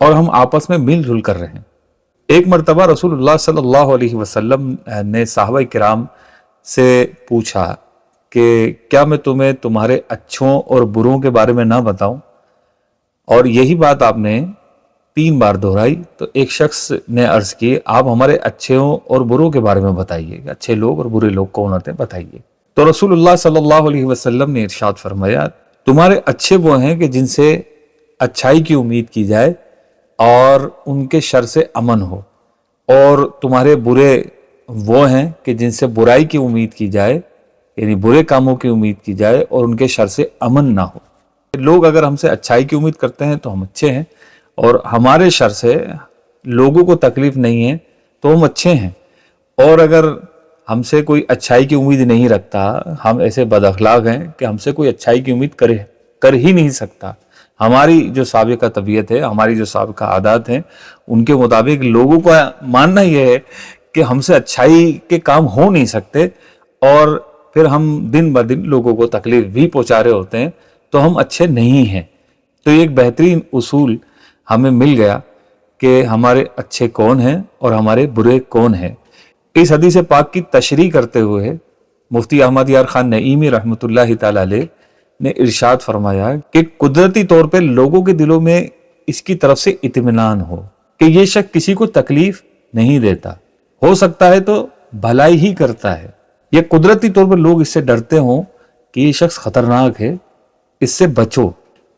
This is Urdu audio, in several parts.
اور ہم آپس میں مل جل کر رہیں۔ ایک مرتبہ رسول اللہ صلی اللہ علیہ وسلم نے صحابہ کرام سے پوچھا کہ کیا میں تمہیں تمہارے اچھوں اور بروں کے بارے میں نہ بتاؤں؟ اور یہی بات آپ نے 3 بار دہرائی۔ تو ایک شخص نے عرض کی آپ ہمارے اچھوں اور بروں کے بارے میں بتائیے، اچھے لوگ اور برے لوگ کون ہوتے ہیں بتائیے۔ تو رسول اللہ صلی اللہ علیہ وسلم نے ارشاد فرمایا تمہارے اچھے وہ ہیں کہ جن سے اچھائی کی امید کی جائے اور ان کے شر سے امن ہو، اور تمہارے برے وہ ہیں کہ جن سے برائی کی امید کی جائے، یعنی برے کاموں کی امید کی جائے اور ان کے شر سے امن نہ ہو۔ لوگ اگر ہم سے اچھائی کی امید کرتے ہیں تو ہم اچھے ہیں، اور ہمارے شر سے لوگوں کو تکلیف نہیں ہے تو ہم اچھے ہیں۔ اور اگر ہم سے کوئی اچھائی کی امید نہیں رکھتا، ہم ایسے بد اخلاق ہیں کہ ہم سے کوئی اچھائی کی امید کر ہی نہیں سکتا۔ ہماری جو سابقہ طبیعت ہے، ہماری جو سابقہ عادات ہیں، ان کے مطابق لوگوں کا ماننا یہ ہے کہ ہم سے اچھائی کے کام ہو نہیں سکتے، اور پھر ہم دن بدن لوگوں کو تکلیف بھی پہنچا رہے ہوتے ہیں تو ہم اچھے نہیں ہیں۔ تو یہ ایک بہترین اصول ہمیں مل گیا کہ ہمارے اچھے کون ہیں اور ہمارے برے کون ہیں۔ اس حدیث پاک کی تشریح کرتے ہوئے مفتی احمد یار خان نعیمی رحمۃ اللہ تعالی علیہ نے ارشاد فرمایا کہ قدرتی طور پہ لوگوں کے دلوں میں اس کی طرف سے اطمینان ہو کہ یہ شخص کسی کو تکلیف نہیں دیتا، ہو سکتا ہے تو بھلائی ہی کرتا ہے۔ یہ قدرتی طور پر لوگ اس سے ڈرتے ہوں کہ یہ شخص خطرناک ہے، اس سے بچو،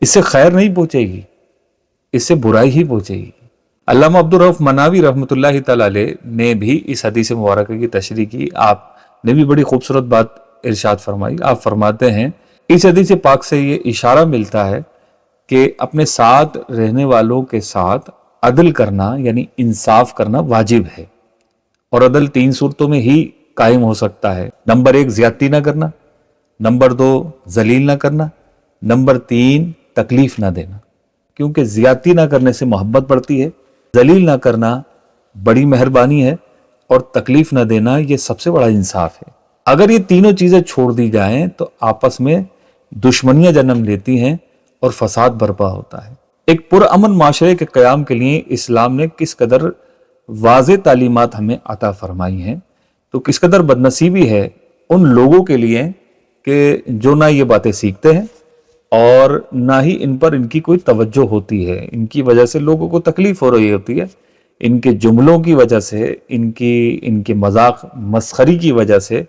اس سے خیر نہیں پہنچے گی، اس سے برائی ہی پہنچے گی۔ علامہ عبدالرؤف مناوی رحمۃ اللہ تعالی علیہ نے بھی اس حدیث مبارکہ کی تشریح کی۔ آپ نے بھی بڑی خوبصورت بات ارشاد فرمائی۔ آپ فرماتے ہیں اس حدیث پاک سے یہ اشارہ ملتا ہے کہ اپنے ساتھ رہنے والوں کے ساتھ عدل کرنا یعنی انصاف کرنا واجب ہے، اور عدل 3 صورتوں میں ہی قائم ہو سکتا ہے۔ نمبر 1 زیادتی نہ کرنا، نمبر 2 ذلیل نہ کرنا، نمبر 3 تکلیف نہ دینا، کیونکہ زیادتی نہ کرنے سے محبت بڑھتی ہے، ذلیل نہ کرنا بڑی مہربانی ہے، اور تکلیف نہ دینا یہ سب سے بڑا انصاف ہے۔ اگر یہ تینوں چیزیں چھوڑ دی جائیں تو آپس میں دشمنیاں جنم لیتی ہیں اور فساد برپا ہوتا ہے۔ ایک پرامن معاشرے کے قیام کے لیے اسلام نے کس قدر واضح تعلیمات ہمیں عطا فرمائی ہیں، تو کس قدر بدنصیبی ہے ان لوگوں کے لیے کہ جو نہ یہ باتیں سیکھتے ہیں اور نہ ہی ان پر ان کی کوئی توجہ ہوتی ہے۔ ان کی وجہ سے لوگوں کو تکلیف ہو رہی ہوتی ہے، ان کے جملوں کی وجہ سے، ان کے مذاق مسخری کی وجہ سے،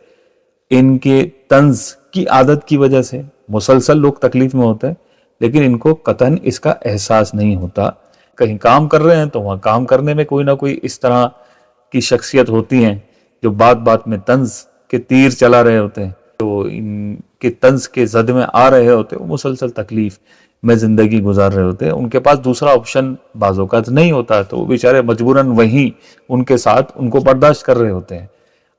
ان کے طنز کی عادت کی وجہ سے مسلسل لوگ تکلیف میں ہوتے ہیں، لیکن ان کو قطعاً اس کا احساس نہیں ہوتا۔ کہیں کام کر رہے ہیں تو وہاں کام کرنے میں کوئی نہ کوئی اس طرح کی شخصیت ہوتی ہیں جو بات بات میں طنز کے تیر چلا رہے ہوتے ہیں، تو ان کے طنز کے زد میں آ رہے ہوتے ہیں، وہ مسلسل تکلیف میں زندگی گزار رہے ہوتے ہیں۔ ان کے پاس دوسرا آپشن بعض اوقات نہیں ہوتا، تو وہ بیچارے مجبوراً وہیں ان کے ساتھ ان کو برداشت کر رہے ہوتے ہیں،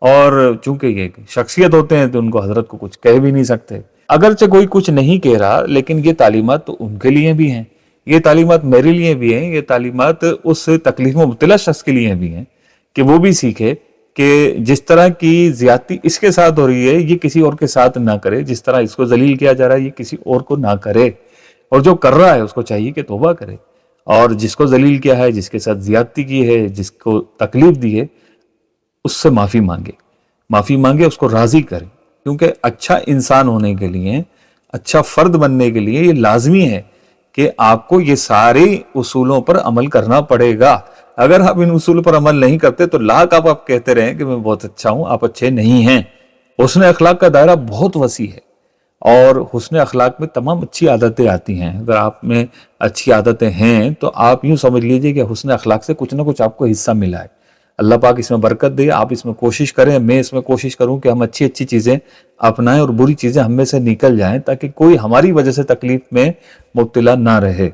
اور چونکہ یہ شخصیت ہوتے ہیں تو ان کو حضرت کو کچھ کہہ بھی نہیں سکتے۔ اگرچہ کوئی کچھ نہیں کہہ رہا، لیکن یہ تعلیمات تو ان کے لیے بھی ہیں، یہ تعلیمات میرے لیے بھی ہیں، یہ تعلیمات اس تکلیف میں مبتلا شخص کے لیے بھی ہیں کہ وہ بھی سیکھے کہ جس طرح کی زیادتی اس کے ساتھ ہو رہی ہے یہ کسی اور کے ساتھ نہ کرے، جس طرح اس کو ذلیل کیا جا رہا ہے یہ کسی اور کو نہ کرے، اور جو کر رہا ہے اس کو چاہیے کہ توبہ کرے، اور جس کو ذلیل کیا ہے، جس کے ساتھ زیادتی کی ہے، جس کو تکلیف دی ہے، اس سے معافی مانگے، اس کو راضی کرے، کیونکہ اچھا انسان ہونے کے لیے، اچھا فرد بننے کے لیے یہ لازمی ہے کہ آپ کو یہ سارے اصولوں پر عمل کرنا پڑے گا۔ اگر آپ ان اصول پر عمل نہیں کرتے تو لاکھ آپ کہتے رہیں کہ میں بہت اچھا ہوں، آپ اچھے نہیں ہیں۔ حسن اخلاق کا دائرہ بہت وسیع ہے، اور حسن اخلاق میں تمام اچھی عادتیں آتی ہیں۔ اگر آپ میں اچھی عادتیں ہیں تو آپ یوں سمجھ لیجئے کہ حسن اخلاق سے کچھ نہ کچھ آپ کو حصہ ملا ہے۔ اللہ پاک اس میں برکت دے، آپ اس میں کوشش کریں، میں اس میں کوشش کروں کہ ہم اچھی چیزیں اپنائیں اور بری چیزیں ہم میں سے نکل جائیں، تاکہ کوئی ہماری وجہ سے تکلیف میں مبتلا نہ رہے۔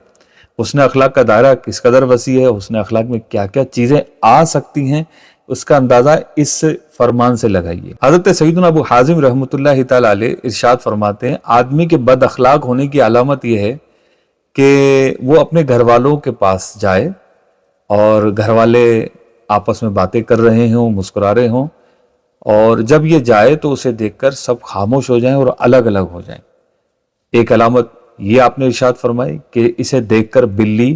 حسن اخلاق کا دائرہ کس قدر وسیع ہے، حسن اخلاق میں کیا کیا چیزیں آ سکتی ہیں، اس کا اندازہ اس فرمان سے لگائیے۔ حضرت سیدنا ابو حازم رحمۃ اللہ تعالی علیہ ارشاد فرماتے ہیں آدمی کے بد اخلاق ہونے کی علامت یہ ہے کہ وہ اپنے گھر والوں کے پاس جائے اور گھر والے آپس میں باتیں کر رہے ہوں، مسکرا رہے ہوں، اور جب یہ جائے تو اسے دیکھ کر سب خاموش ہو جائیں اور الگ الگ ہو جائیں۔ ایک علامت یہ آپ نے ارشاد فرمائی کہ اسے دیکھ کر بلی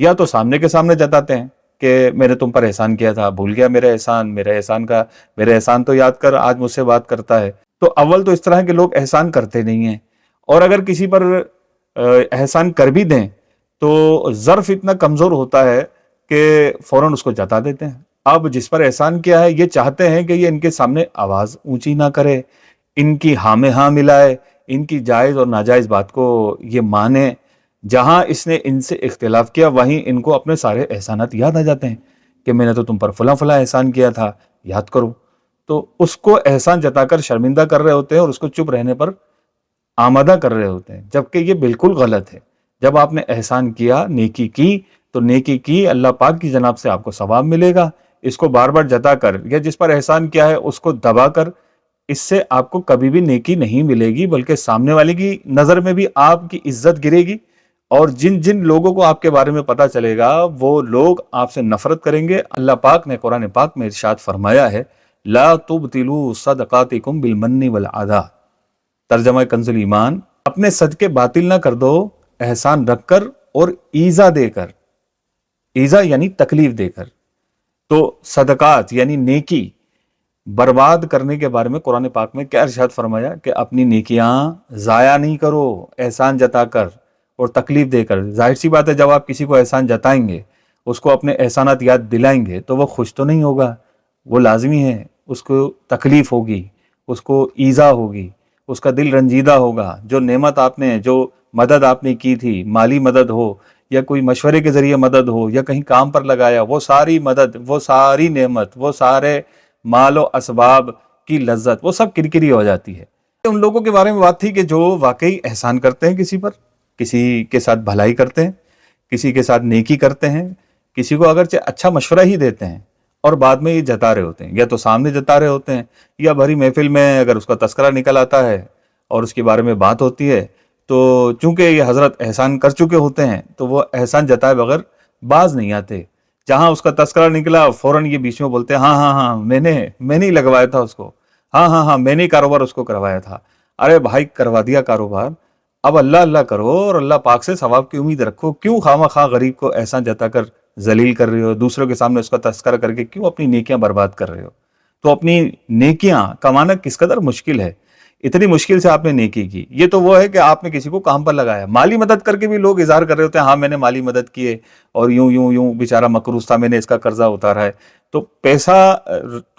یا تو سامنے کے سامنے جتاتے ہیں کہ میں نے تم پر احسان کیا تھا، بھول گیا میرے احسان تو یاد کر، آج مجھ سے بات کرتا ہے۔ تو اول تو اس طرح کے لوگ احسان کرتے نہیں ہیں، اور اگر کسی پر احسان کر بھی دیں تو ظرف اتنا کمزور ہوتا ہے کہ فوراً اس کو جتا دیتے ہیں۔ اب جس پر احسان کیا ہے یہ چاہتے ہیں کہ یہ ان کے سامنے آواز اونچی نہ کرے، ان کی ہاں میں ہاں ملائے، ان کی جائز اور ناجائز بات کو یہ مانے۔ جہاں اس نے ان سے اختلاف کیا وہیں ان کو اپنے سارے احسانات یاد آ جاتے ہیں کہ میں نے تو تم پر فلاں فلاں احسان کیا تھا، یاد کرو۔ تو اس کو احسان جتا کر شرمندہ کر رہے ہوتے ہیں اور اس کو چپ رہنے پر آمادہ کر رہے ہوتے ہیں، جبکہ یہ بالکل غلط ہے۔ جب آپ نے احسان کیا، نیکی کی، تو نیکی کی اللہ پاک کی جناب سے آپ کو ثواب ملے گا۔ اس کو بار بار جتا کر یا جس پر احسان کیا ہے اس کو دبا کر، اس سے آپ کو کبھی بھی نیکی نہیں ملے گی، بلکہ سامنے والے کی نظر میں بھی آپ کی عزت گرے گی، اور جن جن لوگوں کو آپ کے بارے میں پتا چلے گا وہ لوگ آپ سے نفرت کریں گے۔ اللہ پاک نے قرآن پاک میں ارشاد فرمایا ہے، لا تبطلوا صدقاتکم بالمن والعذا، ترجمہ کنز ایمان، اپنے صدقے باطل نہ کر دو احسان رکھ کر اور ایذا دے کر، ایذا یعنی تکلیف دے کر۔ تو صدقات یعنی نیکی برباد کرنے کے بارے میں قرآن پاک میں کیا ارشاد فرمایا کہ اپنی نیکیاں ضائع نہیں کرو احسان جتا کر اور تکلیف دے کر۔ ظاہر سی بات ہے جب آپ کسی کو احسان جتائیں گے، اس کو اپنے احسانات یاد دلائیں گے تو وہ خوش تو نہیں ہوگا، وہ لازمی ہے، اس کو تکلیف ہوگی، اس کو ایذا ہوگی، اس کا دل رنجیدہ ہوگا۔ جو نعمت آپ نے، جو مدد آپ نے کی تھی، مالی مدد ہو یا کوئی مشورے کے ذریعے مدد ہو یا کہیں کام پر لگایا، وہ ساری مدد، وہ ساری نعمت، وہ سارے مال و اسباب کی لذت، وہ سب کرکری ہو جاتی ہے۔ ان لوگوں کے بارے میں بات تھی کہ جو واقعی احسان کرتے ہیں کسی پر، کسی کے ساتھ بھلائی کرتے ہیں، کسی کے ساتھ نیکی کرتے ہیں، کسی کو اگرچہ اچھا مشورہ ہی دیتے ہیں اور بعد میں یہ جتا رہے ہوتے ہیں، یا تو سامنے جتا رہے ہوتے ہیں یا بھری محفل میں اگر اس کا تذکرہ نکل آتا ہے اور اس کے بارے میں بات ہوتی ہے تو چونکہ یہ حضرت احسان کر چکے ہوتے ہیں تو وہ احسان جتائے بغیر باز نہیں آتے۔ جہاں اس کا تذکرہ نکلا فوراً یہ بیچ میں بولتے ہیں، ہاں ہاں ہاں میں نے ہی لگوایا تھا اس کو، ہاں ہاں ہاں میں نے ہی کاروبار اس کو کروایا تھا۔ ارے بھائی کروا دیا کاروبار، اب اللہ اللہ کرو اور اللہ پاک سے ثواب کی امید رکھو۔ کیوں خواہ مخواہ غریب کو احسان جتا کر ذلیل کر رہے ہو، دوسروں کے سامنے اس کا تذکرہ کر کے کیوں اپنی نیکیاں برباد کر رہے ہو؟ تو اپنی نیکیاں کمانا کس قدر مشکل ہے، اتنی مشکل سے آپ نے نیکی کی۔ یہ تو وہ ہے کہ آپ نے کسی کو کام پر لگایا، مالی مدد کر کے بھی لوگ اظہار کر رہے ہوتے ہیں، ہاں میں نے مالی مدد کی ہے اور یوں یوں یوں بیچارہ مقروض تھا، میں نے اس کا قرضہ اتارا ہے۔ تو پیسہ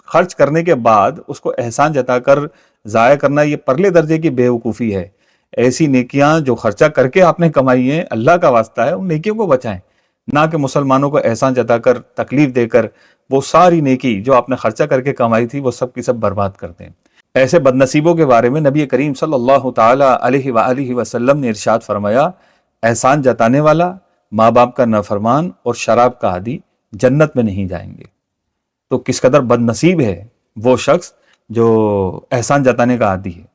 خرچ کرنے کے بعد اس کو احسان جتا کر ضائع کرنا یہ پرلے درجے کی بے وقوفی ہے۔ ایسی نیکیاں جو خرچہ کر کے آپ نے کمائی ہیں، اللہ کا واسطہ ہے ان نیکیوں کو بچائیں، نہ کہ مسلمانوں کو احسان جتا کر تکلیف دے کر وہ ساری نیکی جو آپ نے خرچہ کر کے کمائی تھی وہ سب کی سب برباد کر دیں۔ ایسے بدنصیبوں کے بارے میں نبی کریم صلی اللہ تعالی علیہ وآلہ وسلم نے ارشاد فرمایا، احسان جتانے والا، ماں باپ کا نافرمان اور شراب کا عادی جنت میں نہیں جائیں گے۔ تو کس قدر بدنصیب ہے وہ شخص جو احسان جتانے کا عادی ہے۔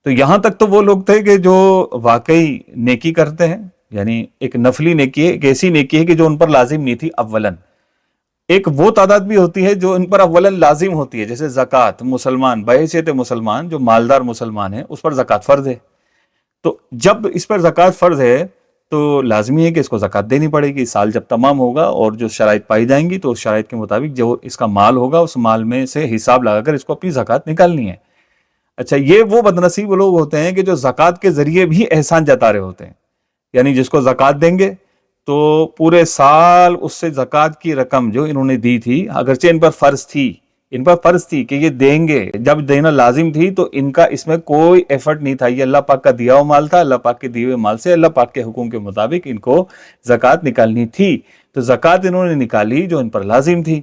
تو یہاں تک تو وہ لوگ تھے کہ جو واقعی نیکی کرتے ہیں، یعنی ایک نفلی نیکی ہے، ایک ایسی نیکی ہے کہ جو ان پر لازم نہیں تھی اولاً۔ ایک وہ تعداد بھی ہوتی ہے جو ان پر اولاً لازم ہوتی ہے، جیسے زکوٰۃ، مسلمان بحیثیت مسلمان جو مالدار مسلمان ہے اس پر زکوٰۃ فرض ہے۔ تو جب اس پر زکوٰۃ فرض ہے تو لازمی ہے کہ اس کو زکوٰۃ دینی پڑے گی۔ سال جب تمام ہوگا اور جو شرائط پائی جائیں گی تو اس شرائط کے مطابق جو اس کا مال ہوگا اس مال میں سے حساب لگا کر اس کو اپنی زکوٰۃ نکالنی ہے۔ اچھا، یہ وہ بدنصیب لوگ ہوتے ہیں کہ جو زکوٰۃ کے ذریعے بھی احسان جتا رہے ہوتے ہیں، یعنی جس کو زکوٰۃ دیں گے تو پورے سال اس سے زکوٰۃ کی رقم جو انہوں نے دی تھی، اگرچہ ان پر فرض تھی کہ یہ دیں گے، جب دینا لازم تھی تو ان کا اس میں کوئی ایفرٹ نہیں تھا، یہ اللہ پاک کا دیا ہوا مال تھا، اللہ پاک کے دیے ہوئے مال سے اللہ پاک کے حکم کے مطابق ان کو زکوٰۃ نکالنی تھی۔ تو زکوٰۃ انہوں نے نکالی جو ان پر لازم تھی۔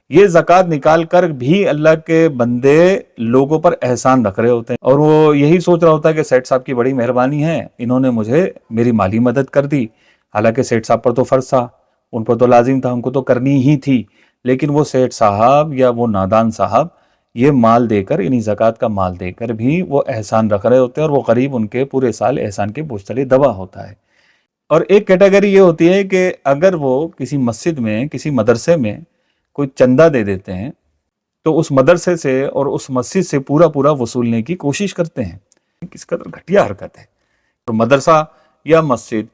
یہ زکوٰۃ نکال کر بھی اللہ کے بندے لوگوں پر احسان رکھ رہے ہوتے ہیں اور وہ یہی سوچ رہا ہوتا ہے کہ سیٹھ صاحب کی بڑی مہربانی ہے، انہوں نے مجھے میری مالی مدد کر دی، حالانکہ سیٹھ صاحب پر تو فرض تھا، ان پر تو لازم تھا، ان کو تو کرنی ہی تھی، لیکن وہ سیٹھ صاحب یا وہ نادان صاحب یہ مال دے کر، یعنی زکوٰۃ کا مال دے کر بھی وہ احسان رکھ رہے ہوتے ہیں اور وہ غریب ان کے پورے سال احسان کے بوجھ تلے دبا ہوتا ہے۔ اور ایک کیٹیگری یہ ہوتی ہے کہ اگر وہ کسی مسجد میں، کسی مدرسے میں کوئی چندہ دے دیتے ہیں تو اس مدرسے سے اور اس مسجد سے پورا وصولنے کی کوشش کرتے ہیں۔ کس قدر گھٹیا حرکت ہے۔ تو مدرسہ یا مسجد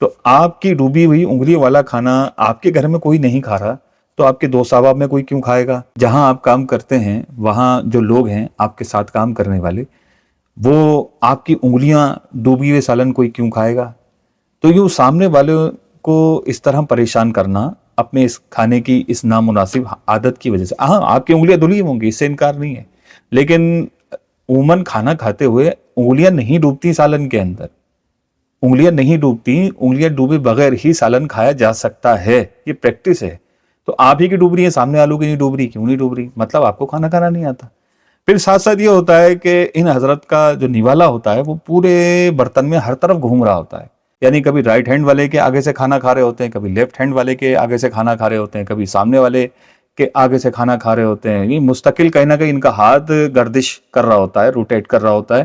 تو آپ کی ڈوبی ہوئی انگلی والا کھانا آپ کے گھر میں کوئی نہیں کھا رہا تو آپ کے دوست احباب میں کوئی کیوں کھائے گا؟ جہاں آپ کام کرتے ہیں وہاں جو لوگ ہیں آپ کے ساتھ کام کرنے والے، وہ آپ کی انگلیاں ڈوبی ہوئے سالن کوئی کیوں کھائے گا؟ تو یوں سامنے والے کو اس طرح پریشان کرنا اپنے اس کھانے کی اس نامناسب عادت کی وجہ سے، ہاں آپ کی انگلیاں دھلی ہوں گی، اس سے انکار نہیں ہے، لیکن عموماً کھانا کھاتے ہوئے انگلیاں نہیں ڈوبتی سالن کے اندر، انگلیاں نہیں ڈوبتی، انگلیاں ڈوبے بغیر ہی سالن کھایا جا سکتا ہے، یہ پریکٹس ہے۔ تو آپ ہی کی ڈوب رہی ہیں، سامنے والوں کی نہیں ڈوب رہی، کیوں نہیں ڈوب رہی؟ مطلب آپ کو کھانا کھانا نہیں آتا۔ پھر ساتھ ساتھ یہ ہوتا ہے کہ ان حضرت کا جو نوالا ہوتا ہے وہ پورے برتن میں ہر طرف گھوم رہا ہوتا ہے، یعنی کبھی رائٹ ہینڈ والے کے آگے سے کھانا کھا رہے ہوتے ہیں، کبھی لیفٹ ہینڈ والے کے آگے سے کھانا کھا رہے ہوتے ہیں، کبھی سامنے والے کے آگے سے کھانا کھا رہے ہوتے ہیں۔ یہ مستقل کہیں نہ کہیں ان کا ہاتھ گردش کر رہا ہوتا ہے، روٹیٹ کر رہا ہوتا ہے،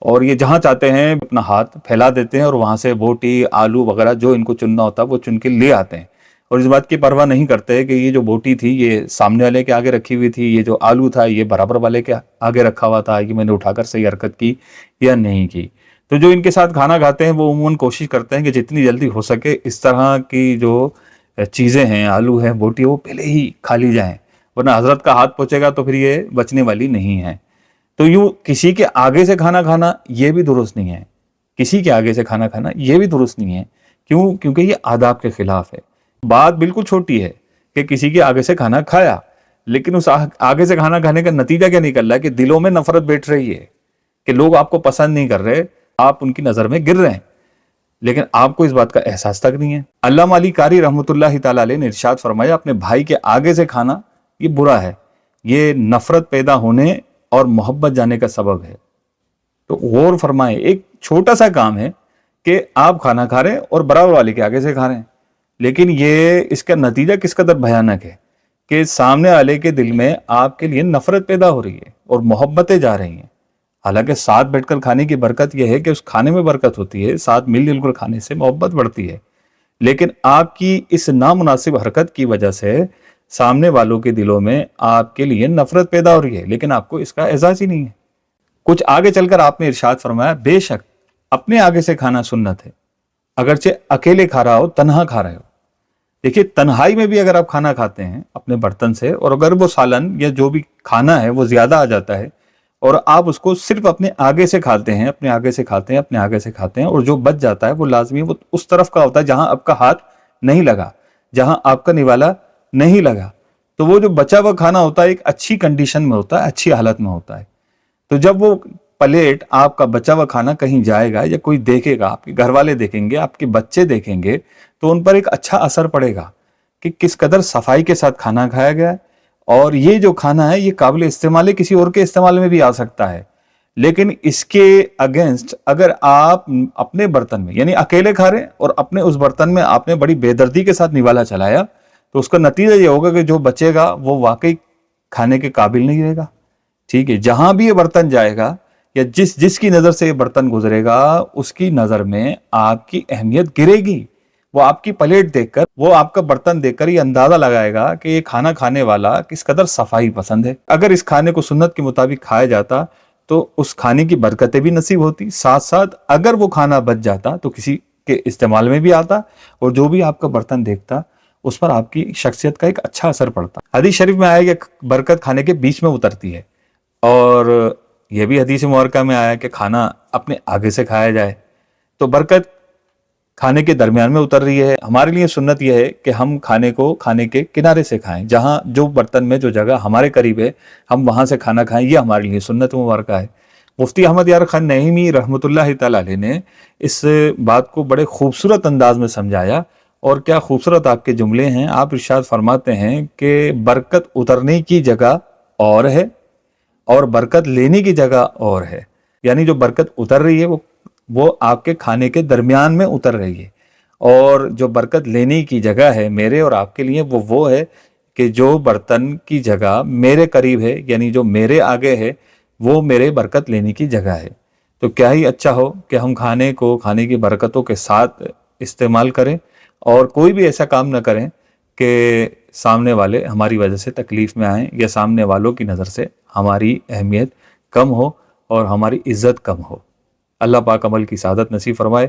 اور یہ جہاں چاہتے ہیں اپنا ہاتھ پھیلا دیتے ہیں اور وہاں سے بوٹی آلو وغیرہ جو ان کو چننا ہوتا ہے وہ چن کے لے آتے ہیں، اور اس بات کی پرواہ نہیں کرتے کہ یہ جو بوٹی تھی یہ سامنے والے کے آگے رکھی ہوئی تھی، یہ جو آلو تھا یہ برابر والے کے آگے رکھا ہوا تھا، یہ میں نے اٹھا کر صحیح حرکت کی یا نہیں کی۔ تو جو ان کے ساتھ کھانا کھاتے ہیں وہ عموماً کوشش کرتے ہیں کہ جتنی جلدی ہو سکے اس طرح کی جو چیزیں ہیں، آلو ہیں، بوٹی، وہ پہلے ہی کھا لی جائیں، ورنہ حضرت کا ہاتھ پہنچے گا تو پھر یہ بچنے والی نہیں ہے۔ تو یوں کسی کے آگے سے کھانا کھانا یہ بھی درست نہیں ہے، کسی کے آگے سے کھانا کھانا یہ بھی درست نہیں ہے۔ کیوں؟ کیونکہ یہ آداب کے خلاف ہے۔ بات بالکل چھوٹی ہے کہ کسی کے آگے سے کھانا کھایا، لیکن اس آگے سے کھانا کھانے کا نتیجہ کیا نکل رہا ہے کہ دلوں میں نفرت بیٹھ رہی ہے، کہ لوگ آپ کو پسند نہیں کر رہے، آپ ان کی نظر میں گر رہے ہیں، لیکن آپ کو اس بات کا احساس تک نہیں ہے۔ علامہ علی قاری رحمۃ اللہ تعالی علیہ نے ارشاد فرمایا، اپنے بھائی کے آگے سے کھانا یہ برا ہے، یہ نفرت پیدا ہونے اور محبت جانے کا سبب ہے۔ تو غور فرمائیں، ایک چھوٹا سا کام ہے کہ آپ کھانا کھا رہے ہیں اور برابر والے کے آگے سے کھا رہے ہیں، لیکن یہ اس کا نتیجہ کس قدر بھیانک ہے کہ سامنے والے کے دل میں آپ کے لیے نفرت پیدا ہو رہی ہے اور محبتیں جا رہی ہیں۔ حالانکہ ساتھ بیٹھ کر کھانے کی برکت یہ ہے کہ اس کھانے میں برکت ہوتی ہے، ساتھ مل جل کر کھانے سے محبت بڑھتی ہے، لیکن آپ کی اس نامناسب حرکت کی وجہ سے سامنے والوں کے دلوں میں آپ کے لیے نفرت پیدا ہو رہی ہے، لیکن آپ کو اس کا احساس ہی نہیں ہے۔ کچھ آگے چل کر آپ نے ارشاد فرمایا، بے شک اپنے آگے سے کھانا سنت ہے، اگرچہ اکیلے کھا رہا ہو، تنہا کھا رہے ہو۔ دیکھیے تنہائی میں بھی اگر آپ کھانا کھاتے ہیں اپنے برتن سے، اور اگر وہ سالن یا جو بھی کھانا ہے وہ زیادہ آ جاتا ہے اور آپ اس کو صرف اپنے آگے سے کھاتے ہیں، اپنے آگے سے کھاتے ہیں، اپنے آگے سے کھاتے ہیں، اور جو بچ جاتا ہے وہ لازمی وہ اس طرف کا ہوتا ہے جہاں آپ کا ہاتھ نہیں لگا، جہاں آپ کا نوالا نہیں لگا، تو وہ جو بچا ہوا کھانا ہوتا ہے ایک اچھی کنڈیشن میں ہوتا ہے، اچھی حالت میں ہوتا ہے۔ تو جب وہ پلیٹ آپ کا بچا ہوا کھانا کہیں جائے گا یا کوئی دیکھے گا، آپ کے گھر والے دیکھیں گے، آپ کے بچے دیکھیں گے، تو ان پر ایک اچھا اثر پڑے گا کہ کس قدر صفائی کے ساتھ کھانا کھایا گیا ہے، اور یہ جو کھانا ہے یہ قابل استعمال ہے، کسی اور کے استعمال میں بھی آ سکتا ہے۔ لیکن اس کے اگینسٹ اگر آپ اپنے برتن میں یعنی اکیلے کھا رہے ہیں اور اپنے اس برتن میں آپ نے بڑی بے دردی کے ساتھ نوالا چلایا، تو اس کا نتیجہ یہ ہوگا کہ جو بچے گا وہ واقعی کھانے کے قابل نہیں رہے گا۔ ٹھیک ہے، جہاں بھی یہ برتن جائے گا یا جس کی نظر سے یہ برتن گزرے گا، اس کی نظر میں آپ کی اہمیت گرے گی۔ وہ آپ کی پلیٹ دیکھ کر، وہ آپ کا برتن دیکھ کر یہ اندازہ لگائے گا کہ یہ کھانا کھانے والا کس قدر صفائی پسند ہے۔ اگر اس کھانے کو سنت کے مطابق کھایا جاتا تو اس کھانے کی برکتیں بھی نصیب ہوتی، ساتھ ساتھ اگر وہ کھانا بچ جاتا تو کسی کے استعمال میں بھی آتا، اور جو بھی آپ کا برتن دیکھتا اس پر آپ کی شخصیت کا ایک اچھا اثر پڑتا۔ حدیث شریف میں آیا کہ برکت کھانے کے بیچ میں اترتی ہے، اور یہ بھی حدیث مبارکہ میں آیا کہ کھانا اپنے آگے سے کھایا جائے، تو برکت کھانے کے درمیان میں اتر رہی ہے۔ ہمارے لیے سنت یہ ہے کہ ہم کھانے کو کھانے کے کنارے سے کھائیں، جہاں جو برتن میں جو جگہ ہمارے قریب ہے ہم وہاں سے کھانا کھائیں، یہ ہمارے لیے سنت مبارکہ ہے۔ مفتی احمد یار خان نعیمی رحمۃ اللہ تعالی علیہ نے اس بات کو بڑے خوبصورت انداز میں سمجھایا، اور کیا خوبصورت آپ کے جملے ہیں۔ آپ ارشاد فرماتے ہیں کہ برکت اترنے کی جگہ اور ہے اور برکت لینے کی جگہ اور ہے، یعنی جو برکت اتر رہی ہے وہ آپ کے کھانے کے درمیان میں اتر رہی ہے، اور جو برکت لینے کی جگہ ہے میرے اور آپ کے لیے وہ ہے کہ جو برتن کی جگہ میرے قریب ہے، یعنی جو میرے آگے ہے وہ میرے برکت لینے کی جگہ ہے۔ تو کیا ہی اچھا ہو کہ ہم کھانے کو کھانے کی برکتوں کے ساتھ استعمال کریں، اور کوئی بھی ایسا کام نہ کریں کہ سامنے والے ہماری وجہ سے تکلیف میں آئیں، یا سامنے والوں کی نظر سے ہماری اہمیت کم ہو اور ہماری عزت کم ہو۔ اللہ پاک عمل کی سعادت نصیب فرمائے۔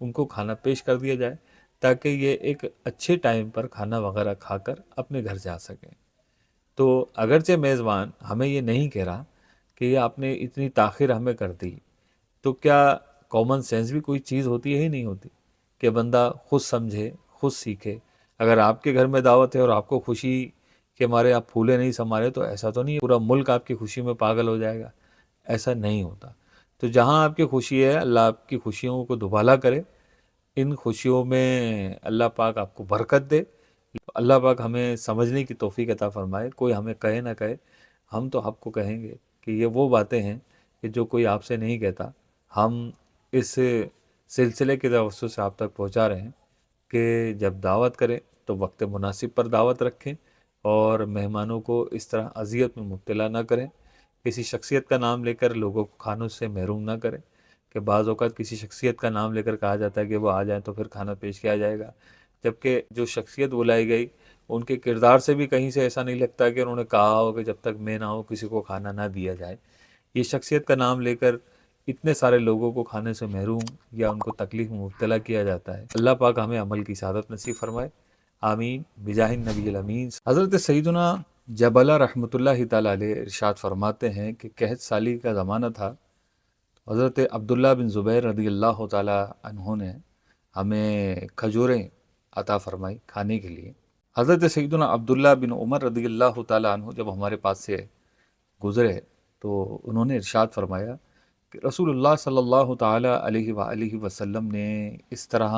ان کو کھانا پیش کر دیا جائے تاکہ یہ ایک اچھے ٹائم پر کھانا وغیرہ کھا کر اپنے گھر جا سکیں۔ تو اگرچہ میزبان ہمیں یہ نہیں کہہ رہا کہ یہ آپ نے اتنی تاخیر ہمیں کر دی، تو کیا کامن سینس بھی کوئی چیز ہوتی ہے ہی نہیں ہوتی کہ بندہ خود سمجھے، خود سیکھے۔ اگر آپ کے گھر میں دعوت ہے اور آپ کو خوشی کہ ہمارے آپ پھولے نہیں سنبھالے، تو ایسا تو نہیں ہے پورا ملک آپ کی خوشی میں پاگل ہو جائے گا، ایسا نہیں ہوتا۔ تو جہاں آپ کی خوشی ہے، اللہ آپ کی خوشیوں کو دوبالا کرے، ان خوشیوں میں اللہ پاک آپ کو برکت دے۔ اللہ پاک ہمیں سمجھنے کی توفیق عطا فرمائے۔ کوئی ہمیں کہے نہ کہے، ہم تو آپ کو کہیں گے کہ یہ وہ باتیں ہیں کہ جو کوئی آپ سے نہیں کہتا، ہم اس سلسلے کے توسط سے آپ تک پہنچا رہے ہیں کہ جب دعوت کریں تو وقت مناسب پر دعوت رکھیں اور مہمانوں کو اس طرح اذیت میں مبتلا نہ کریں۔ کسی شخصیت کا نام لے کر لوگوں کو کھانوں سے محروم نہ کریں، کہ بعض اوقات کسی شخصیت کا نام لے کر کہا جاتا ہے کہ وہ آ جائیں تو پھر کھانا پیش کیا جائے گا، جبکہ جو شخصیت بلائی گئی ان کے کردار سے بھی کہیں سے ایسا نہیں لگتا کہ انہوں نے کہا ہو کہ جب تک میں نہ ہوں کسی کو کھانا نہ دیا جائے۔ یہ شخصیت کا نام لے کر اتنے سارے لوگوں کو کھانے سے محروم یا ان کو تکلیف میں مبتلا کیا جاتا ہے۔ اللہ پاک ہمیں عمل کی سعادت نصیب فرمائے، آمین بجاہ النبی الامین۔ حضرت سیدنا جبلہ رحمۃ اللہ تعالیٰ علیہ ارشاد فرماتے ہیں کہ قحط سالی کا زمانہ تھا، حضرت عبداللہ بن زبیر رضی اللہ تعالیٰ عنہ نے ہمیں کھجوریں عطا فرمائی کھانے کے لیے۔ حضرت سیدنا عبداللہ بن عمر رضی اللہ تعالیٰ عنہ جب ہمارے پاس سے گزرے تو انہوں نے ارشاد فرمایا کہ رسول اللہ صلی اللہ تعالیٰ علیہ وآلہ وسلم نے اس طرح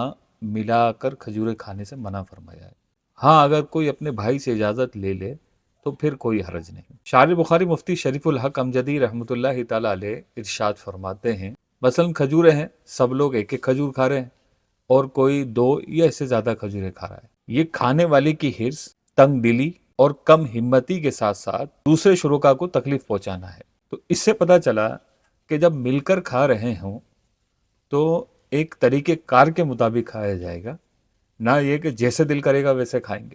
ملا کر کھجوریں کھانے سے منع فرمایا ہے۔ ہاں اگر کوئی اپنے بھائی سے اجازت لے لے تو پھر کوئی حرج نہیں۔ شارح بخاری مفتی شریف الحق امجدی رحمۃ اللہ تعالیٰ علیہ ارشاد فرماتے ہیں، مثلاً کھجوریں ہیں، سب لوگ ایک ایک کھجور کھا رہے ہیں اور کوئی 2 یا اس سے زیادہ کھجوریں کھا رہا ہے۔ یہ کھانے والے کی حرص، تنگ دلی اور کم ہمتی کے ساتھ ساتھ دوسرے شرکا کو تکلیف پہنچانا ہے۔ تو اس سے پتہ چلا کہ جب مل کر کھا رہے ہوں تو ایک طریقے کار کے مطابق کھایا جائے گا، نہ یہ کہ جیسے دل کرے گا ویسے کھائیں گے۔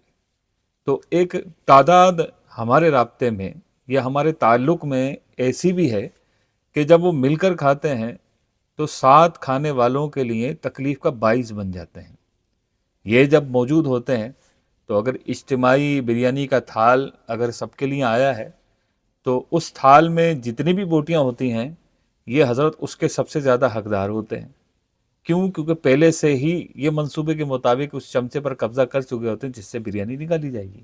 تو ایک تعداد ہمارے رابطے میں یا ہمارے تعلق میں ایسی بھی ہے کہ جب وہ مل کر کھاتے ہیں تو ساتھ کھانے والوں کے لیے تکلیف کا باعث بن جاتے ہیں۔ یہ جب موجود ہوتے ہیں تو اگر اجتماعی بریانی کا تھال اگر سب کے لیے آیا ہے تو اس تھال میں جتنی بھی بوٹیاں ہوتی ہیں یہ حضرت اس کے سب سے زیادہ حقدار ہوتے ہیں۔ کیوں؟ کیونکہ پہلے سے ہی یہ منصوبے کے مطابق اس چمچے پر قبضہ کر چکے ہوتے ہیں جس سے بریانی نکالی جائے گی۔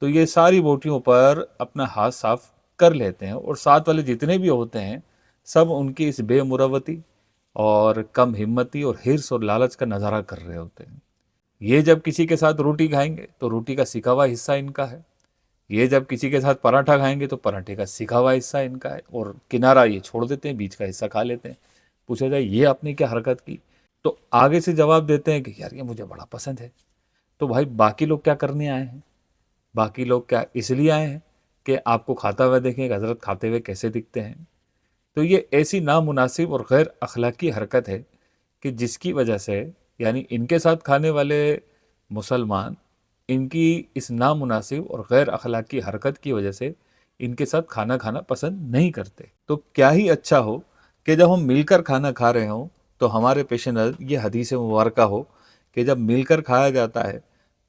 تو یہ ساری بوٹیوں پر اپنا ہاتھ صاف کر لیتے ہیں اور ساتھ والے جتنے بھی ہوتے ہیں سب ان کی اس بے مروتی اور کم ہمتی اور حرص اور لالچ کا نظارہ کر رہے ہوتے ہیں۔ یہ جب کسی کے ساتھ روٹی کھائیں گے تو روٹی کا سکا ہوا حصہ ان کا ہے، یہ جب کسی کے ساتھ پراٹھا کھائیں گے تو پراٹھے کا سکا ہوا حصہ ان کا ہے، اور کنارہ یہ چھوڑ دیتے ہیں، بیچ کا حصہ کھا لیتے ہیں۔ پوچھا جائے یہ آپ نے کیا حرکت کی تو آگے سے جواب دیتے ہیں کہ یار یہ مجھے بڑا پسند ہے۔ تو بھائی باقی لوگ کیا کرنے آئے ہیں؟ باقی لوگ کیا اس لیے آئے ہیں کہ آپ کو کھاتا ہوا دیکھیں کہ حضرت کھاتے ہوئے کیسے دکھتے ہیں؟ تو یہ ایسی نامناسب اور غیر اخلاقی حرکت ہے کہ جس کی وجہ سے یعنی ان کے ساتھ کھانے والے مسلمان ان کی اس نامناسب اور غیر اخلاقی حرکت کی وجہ سے ان کے ساتھ کھانا کھانا پسند نہیں کرتے۔ تو کیا ہی اچھا ہو کہ جب ہم مل کر کھانا کھا رہے ہوں تو ہمارے پیش نظر یہ حدیث مبارکہ ہو کہ جب مل کر کھایا جاتا ہے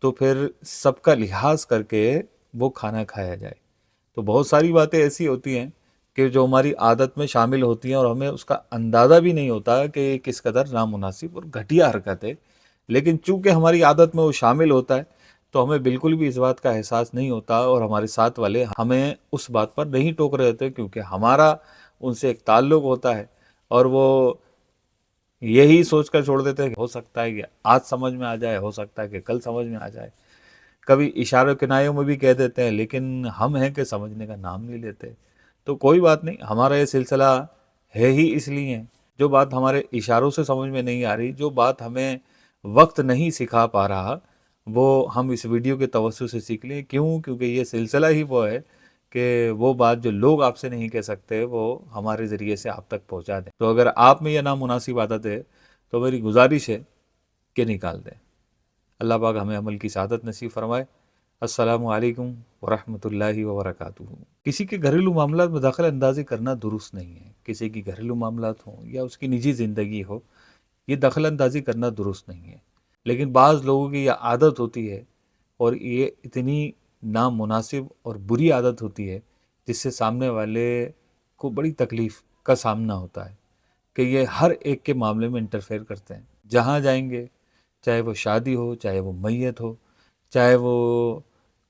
تو پھر سب کا لحاظ کر کے وہ کھانا کھایا جائے۔ تو بہت ساری باتیں ایسی ہوتی ہیں کہ جو ہماری عادت میں شامل ہوتی ہیں اور ہمیں اس کا اندازہ بھی نہیں ہوتا کہ یہ کس قدر نامناسب اور گھٹیا حرکت ہے، لیکن چونکہ ہماری عادت میں وہ شامل ہوتا ہے تو ہمیں بالکل بھی اس بات کا احساس نہیں ہوتا اور ہمارے ساتھ والے ہمیں اس بات پر نہیں ٹوک رہے ہوتے، کیونکہ ہمارا ان سے ایک تعلق ہوتا ہے اور وہ یہی سوچ کر چھوڑ دیتے ہیں کہ ہو سکتا ہے کہ آج سمجھ میں آ جائے، ہو سکتا ہے کہ کل سمجھ میں آ جائے۔ کبھی اشاروں کنایوں میں بھی کہہ دیتے ہیں، لیکن ہم ہیں کہ سمجھنے کا نام نہیں لیتے۔ تو کوئی بات نہیں، ہمارا یہ سلسلہ ہے ہی اس لیے جو بات ہمارے اشاروں سے سمجھ میں نہیں آ رہی، جو بات ہمیں وقت نہیں سکھا پا رہا، وہ ہم اس ویڈیو کے توسط سے سیکھ لیں۔ کیوں؟ کیونکہ یہ سلسلہ ہی وہ ہے کہ وہ بات جو لوگ آپ سے نہیں کہہ سکتے وہ ہمارے ذریعے سے آپ تک پہنچا دیں۔ تو اگر آپ میں یہ نامناسب عادت ہے تو میری گزارش ہے کہ نکال دیں۔ اللہ پاک ہمیں عمل کی سعادت نصیب فرمائے۔ السلام علیکم ورحمۃ اللہ وبرکاتہ۔ کسی کے گھریلو معاملات میں دخل اندازی کرنا درست نہیں ہے۔ کسی کی گھریلو معاملات ہوں یا اس کی نجی زندگی ہو، یہ دخل اندازی کرنا درست نہیں ہے، لیکن بعض لوگوں کی یہ عادت ہوتی ہے اور یہ اتنی نامناسب اور بری عادت ہوتی ہے جس سے سامنے والے کو بڑی تکلیف کا سامنا ہوتا ہے کہ یہ ہر ایک کے معاملے میں انٹرفیئر کرتے ہیں. جہاں جائیں گے، چاہے وہ شادی ہو، چاہے وہ میت ہو، چاہے وہ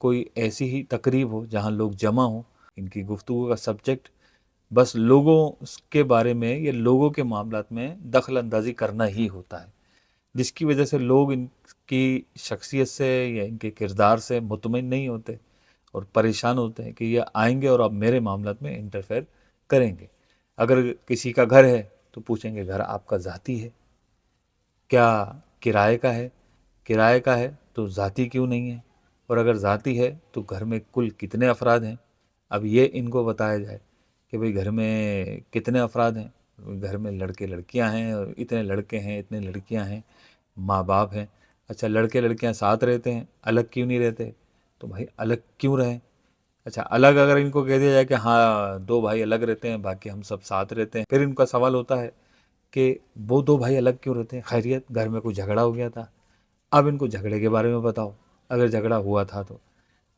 کوئی ایسی ہی تقریب ہو جہاں لوگ جمع ہوں، ان کی گفتگو کا سبجیکٹ بس لوگوں کے بارے میں یا لوگوں کے معاملات میں دخل اندازی کرنا ہی ہوتا ہے، جس کی وجہ سے لوگ ان کی شخصیت سے یا ان کے کردار سے مطمئن نہیں ہوتے اور پریشان ہوتے ہیں کہ یہ آئیں گے اور اب میرے معاملات میں انٹرفیئر کریں گے. اگر کسی کا گھر ہے تو پوچھیں گے گھر آپ کا ذاتی ہے کیا کرائے کا ہے؟ کرائے کا ہے تو ذاتی کیوں نہیں ہے؟ اور اگر ذاتی ہے تو گھر میں کل کتنے افراد ہیں؟ اب یہ ان کو بتایا جائے کہ بھئی گھر میں کتنے افراد ہیں. گھر میں لڑکے لڑکیاں ہیں، اور اتنے لڑکے ہیں، اتنے لڑکیاں ہیں، ماں باپ ہیں. اچھا لڑکے لڑکیاں ساتھ رہتے ہیں، الگ کیوں نہیں رہتے؟ تو بھائی الگ کیوں رہیں؟ اچھا الگ اگر ان کو کہہ دیا جائے کہ ہاں 2 بھائی الگ رہتے ہیں باقی ہم سب ساتھ رہتے ہیں، پھر ان کا سوال ہوتا ہے کہ وہ 2 بھائی الگ کیوں رہتے ہیں؟ خیریت گھر میں کوئی جھگڑا ہو گیا تھا. اب ان کو جھگڑے کے بارے میں بتاؤ، اگر جھگڑا ہوا تھا تو.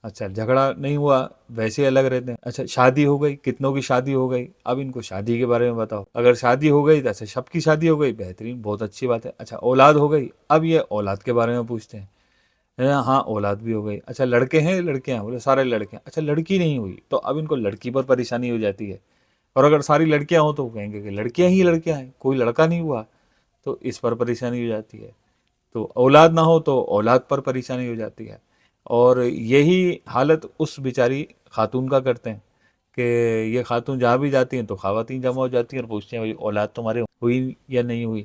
اچھا جھگڑا نہیں ہوا ویسے الگ رہتے ہیں. اچھا شادی ہو گئی، کتنوں کی شادی ہو گئی، اب ان کو شادی کے بارے میں بتاؤ. اگر شادی ہو گئی تو اچھا سب کی شادی ہو گئی، بہترین، بہت اچھی بات ہے. اچھا اولاد ہو گئی، اب یہ اولاد کے بارے میں پوچھتے ہیں. ہاں اولاد بھی ہو گئی. اچھا لڑکے ہیں لڑکیاں ہیں؟ بولے سارے لڑکے ہیں. اچھا لڑکی نہیں ہوئی تو اب ان کو لڑکی پر پریشانی ہو جاتی ہے. اور اگر ساری لڑکیاں ہوں تو وہ کہیں گے کہ لڑکیاں ہی لڑکیاں ہیں، کوئی لڑکا نہیں ہوا تو اس پر پریشانی ہو جاتی ہے. تو اولاد نہ ہو تو اولاد پر پریشانی ہو جاتی ہے. اور یہی حالت اس بیچاری خاتون کا کرتے ہیں کہ یہ خاتون جہاں بھی جاتی ہیں تو خواتین جمع ہو جاتی ہیں اور پوچھتے ہیں بھائی اولاد تمہارے ہوئی یا نہیں ہوئی.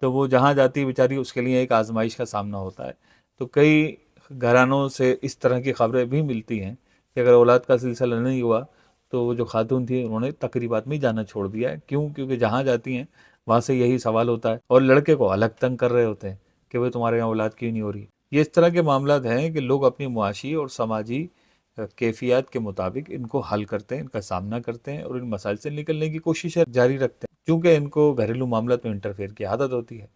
تو وہ جہاں جاتی ہے بیچاری اس کے لیے ایک آزمائش کا سامنا ہوتا ہے. تو کئی گھرانوں سے اس طرح کی خبریں بھی ملتی ہیں کہ اگر اولاد کا سلسلہ نہیں ہوا تو وہ جو خاتون تھی انہوں نے تقریبات میں جانا چھوڑ دیا ہے. کیوں؟ کیونکہ جہاں جاتی ہیں وہاں سے یہی سوال ہوتا ہے اور لڑکے کو الگ تنگ کر رہے ہوتے ہیں کہ بھئی تمہارے یہاں اولاد کیوں نہیں ہو رہی. یہ اس طرح کے معاملات ہیں کہ لوگ اپنی معاشی اور سماجی کیفیات کے مطابق ان کو حل کرتے ہیں، ان کا سامنا کرتے ہیں اور ان مسائل سے نکلنے کی کوششیں جاری رکھتے ہیں، کیونکہ ان کو گھریلو معاملات میں انٹرفیئر کی عادت ہوتی ہے.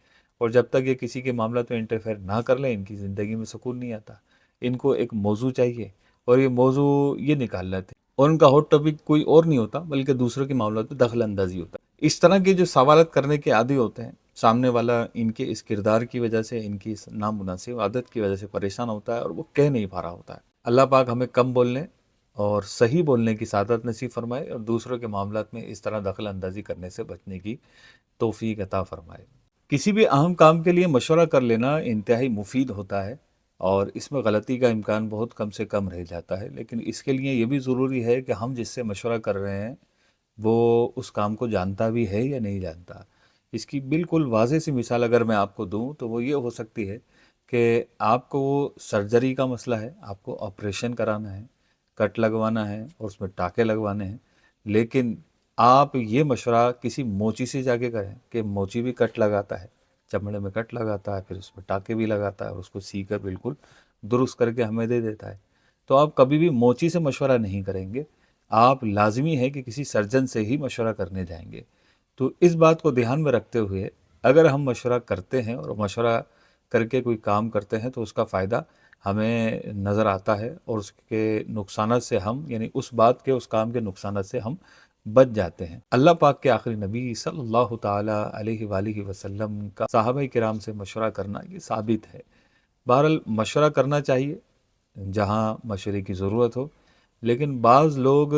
اور جب تک یہ کسی کے معاملات میں انٹرفیئر نہ کر لیں ان کی زندگی میں سکون نہیں آتا. ان کو ایک موضوع چاہیے اور یہ موضوع یہ نکال لیتے ہیں اور ان کا ہاٹ ٹاپک کوئی اور نہیں ہوتا بلکہ دوسروں کے معاملات میں دخل اندازی ہوتا ہے. اس طرح کے جو سوالات کرنے کے عادی ہوتے ہیں سامنے والا ان کے اس کردار کی وجہ سے، ان کی اس نامناسب عادت کی وجہ سے پریشان ہوتا ہے اور وہ کہہ نہیں پا رہا ہوتا ہے. اللہ پاک ہمیں کم بولنے اور صحیح بولنے کی سعادت نصیب فرمائے اور دوسروں کے معاملات میں اس طرح دخل اندازی کرنے سے بچنے کی توفیق عطا فرمائے. کسی بھی اہم کام کے لیے مشورہ کر لینا انتہائی مفید ہوتا ہے اور اس میں غلطی کا امکان بہت کم سے کم رہ جاتا ہے. لیکن اس کے لیے یہ بھی ضروری ہے کہ ہم جس سے مشورہ کر رہے ہیں وہ اس کام کو جانتا بھی ہے یا نہیں جانتا. اس کی بالکل واضح سی مثال اگر میں آپ کو دوں تو وہ یہ ہو سکتی ہے کہ آپ کو وہ سرجری کا مسئلہ ہے، آپ کو آپریشن کرانا ہے، کٹ لگوانا ہے اور اس میں ٹانکے لگوانے ہیں، لیکن آپ یہ مشورہ کسی موچی سے جا کے کریں کہ موچی بھی کٹ لگاتا ہے، چمڑے میں کٹ لگاتا ہے، پھر اس میں ٹانکے بھی لگاتا ہے اور اس کو سی کر بالکل درست کر کے ہمیں دے دیتا ہے. تو آپ کبھی بھی موچی سے مشورہ نہیں کریں گے، آپ لازمی ہے کہ کسی سرجن سے ہی مشورہ کرنے جائیں گے. تو اس بات کو دھیان میں رکھتے ہوئے اگر ہم مشورہ کرتے ہیں اور مشورہ کر کے کوئی کام کرتے ہیں تو اس کا فائدہ ہمیں نظر آتا ہے اور اس کے نقصانات سے ہم یعنی اس بات کے، اس کام کے نقصانات سے ہم بچ جاتے ہیں. اللہ پاک کے آخری نبی صلی اللہ تعالیٰ علیہ وآلہ وسلم کا صحابہ کرام سے مشورہ کرنا یہ ثابت ہے. بہرحال مشورہ کرنا چاہیے جہاں مشورے کی ضرورت ہو، لیکن بعض لوگ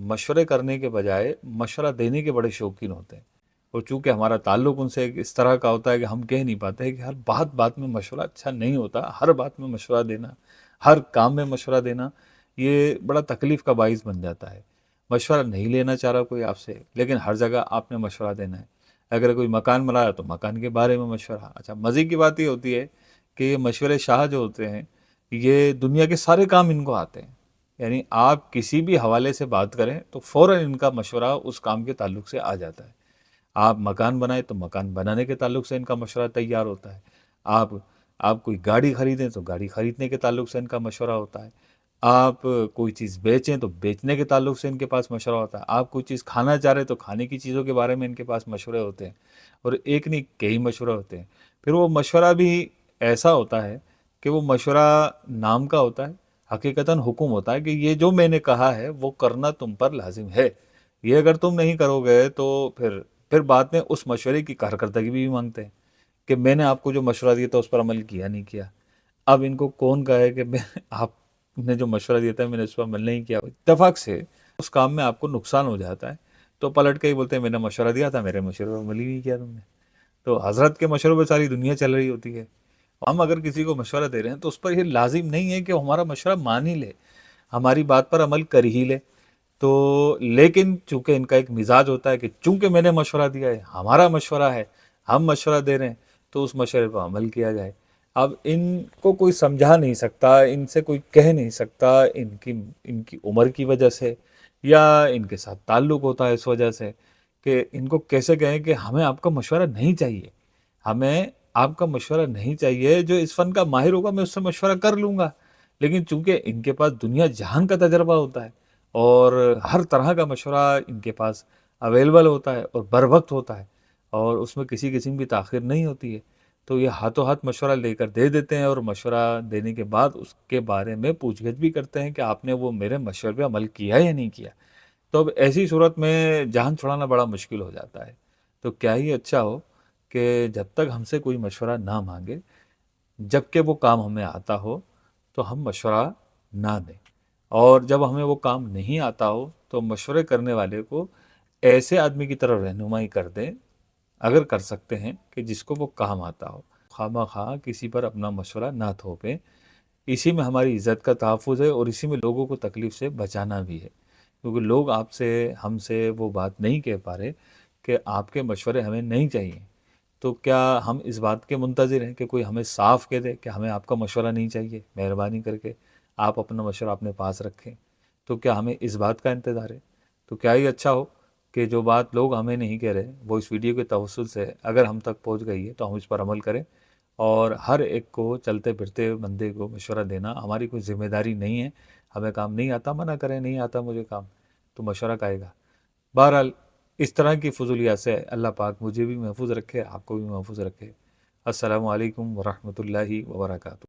مشورے کرنے کے بجائے مشورہ دینے کے بڑے شوقین ہوتے ہیں اور چونکہ ہمارا تعلق ان سے اس طرح کا ہوتا ہے کہ ہم کہہ نہیں پاتے کہ ہر بات میں مشورہ اچھا نہیں ہوتا. ہر بات میں مشورہ دینا، ہر کام میں مشورہ دینا یہ بڑا تکلیف کا باعث بن جاتا ہے. مشورہ نہیں لینا چاہ رہا کوئی آپ سے لیکن ہر جگہ آپ نے مشورہ دینا ہے. اگر کوئی مکان بنا رہا تو مکان کے بارے میں مشورہ. اچھا مزے کی بات یہ ہوتی ہے کہ یہ مشورے شاہ جو ہوتے ہیں یہ دنیا کے سارے کام ان کو آتے ہیں. یعنی آپ کسی بھی حوالے سے بات کریں تو فوراً ان کا مشورہ اس کام کے تعلق سے آ جاتا ہے. آپ مکان بنائیں تو مکان بنانے کے تعلق سے ان کا مشورہ تیار ہوتا ہے. آپ کوئی گاڑی خریدیں تو گاڑی خریدنے کے تعلق سے ان کا مشورہ ہوتا ہے. آپ کوئی چیز بیچیں تو بیچنے کے تعلق سے ان کے پاس مشورہ ہوتا ہے، آپ کوئی چیز کھانا چاہ رہے تو کھانے کی چیزوں کے بارے میں ان کے پاس مشورے ہوتے ہیں، اور ایک نہیں کئی مشورے ہوتے ہیں۔ پھر وہ مشورہ بھی ایسا ہوتا ہے کہ وہ مشورہ نام کا ہوتا ہے، حقیقتاً حکم ہوتا ہے کہ یہ جو میں نے کہا ہے وہ کرنا تم پر لازم ہے، یہ اگر تم نہیں کرو گے تو پھر بعد میں اس مشورے کی کارکردگی بھی مانگتے ہیں کہ میں نے آپ کو جو مشورہ دیا تھا اس پر عمل کیا نہیں کیا۔ اب ان کو کون کہے کہ میں آپ نے جو مشورہ دیا تھا میں نے اس پر عمل نہیں کیا، اتفاق سے اس کام میں آپ کو نقصان ہو جاتا ہے تو پلٹ کے ہی بولتے ہیں میں نے مشورہ دیا تھا، میرے مشورے پر عمل ہی نہیں کیا تم نے۔ تو حضرت کے مشورے پہ ساری دنیا چل رہی ہوتی ہے، ہم اگر کسی کو مشورہ دے رہے ہیں تو اس پر یہ لازم نہیں ہے کہ وہ ہمارا مشورہ مان ہی لے، ہماری بات پر عمل کر ہی لے۔ تو لیکن چونکہ ان کا ایک مزاج ہوتا ہے کہ چونکہ میں نے مشورہ دیا ہے، ہمارا مشورہ ہے، ہم مشورہ دے رہے ہیں تو اس مشورے پر عمل کیا جائے۔ اب ان کو کوئی سمجھا نہیں سکتا، ان سے کوئی کہہ نہیں سکتا، ان کی عمر کی وجہ سے یا ان کے ساتھ تعلق ہوتا ہے اس وجہ سے کہ ان کو کیسے کہیں کہ ہمیں آپ کا مشورہ نہیں چاہیے، ہمیں آپ کا مشورہ نہیں چاہیے، جو اس فن کا ماہر ہوگا میں اس سے مشورہ کر لوں گا، لیکن چونکہ ان کے پاس دنیا جہان کا تجربہ ہوتا ہے اور ہر طرح کا مشورہ ان کے پاس اویلیبل ہوتا ہے اور بر وقت ہوتا ہے اور اس میں کسی قسم کی تاخیر نہیں ہوتی ہے، تو یہ ہاتھوں ہاتھ مشورہ لے کر دے دیتے ہیں اور مشورہ دینے کے بعد اس کے بارے میں پوچھ گچھ بھی کرتے ہیں کہ آپ نے وہ میرے مشورے پہ عمل کیا یا نہیں کیا۔ تو اب ایسی صورت میں جان چھڑانا بڑا مشکل ہو جاتا ہے۔ تو کیا ہی اچھا ہو کہ جب تک ہم سے کوئی مشورہ نہ مانگے، جب کہ وہ کام ہمیں آتا ہو تو ہم مشورہ نہ دیں، اور جب ہمیں وہ کام نہیں آتا ہو تو مشورے کرنے والے کو ایسے آدمی کی طرف رہنمائی کر دیں اگر کر سکتے ہیں کہ جس کو وہ کام آتا ہو۔ خواہ خواہ کسی پر اپنا مشورہ نہ تھوپیں، اسی میں ہماری عزت کا تحفظ ہے اور اسی میں لوگوں کو تکلیف سے بچانا بھی ہے، کیونکہ لوگ آپ سے ہم سے وہ بات نہیں کہہ پا رہے کہ آپ کے مشورے ہمیں نہیں چاہیے، تو کیا ہم اس بات کے منتظر ہیں کہ کوئی ہمیں صاف کہہ دے کہ ہمیں آپ کا مشورہ نہیں چاہیے، مہربانی کر کے آپ اپنا مشورہ اپنے پاس رکھیں؟ تو کیا ہمیں اس بات کا انتظار ہے؟ تو کیا ہی اچھا ہو کہ جو بات لوگ ہمیں نہیں کہہ رہے وہ اس ویڈیو کے توسط سے اگر ہم تک پہنچ گئی ہے تو ہم اس پر عمل کریں، اور ہر ایک کو چلتے پھرتے بندے کو مشورہ دینا ہماری کوئی ذمہ داری نہیں ہے۔ ہمیں کام نہیں آتا منع کریں، نہیں آتا مجھے کام تو مشورہ کہے گا۔ بہرحال اس طرح کی فضولیات سے اللہ پاک مجھے بھی محفوظ رکھے، آپ کو بھی محفوظ رکھے۔ السلام علیکم ورحمۃ اللہ وبرکاتہ۔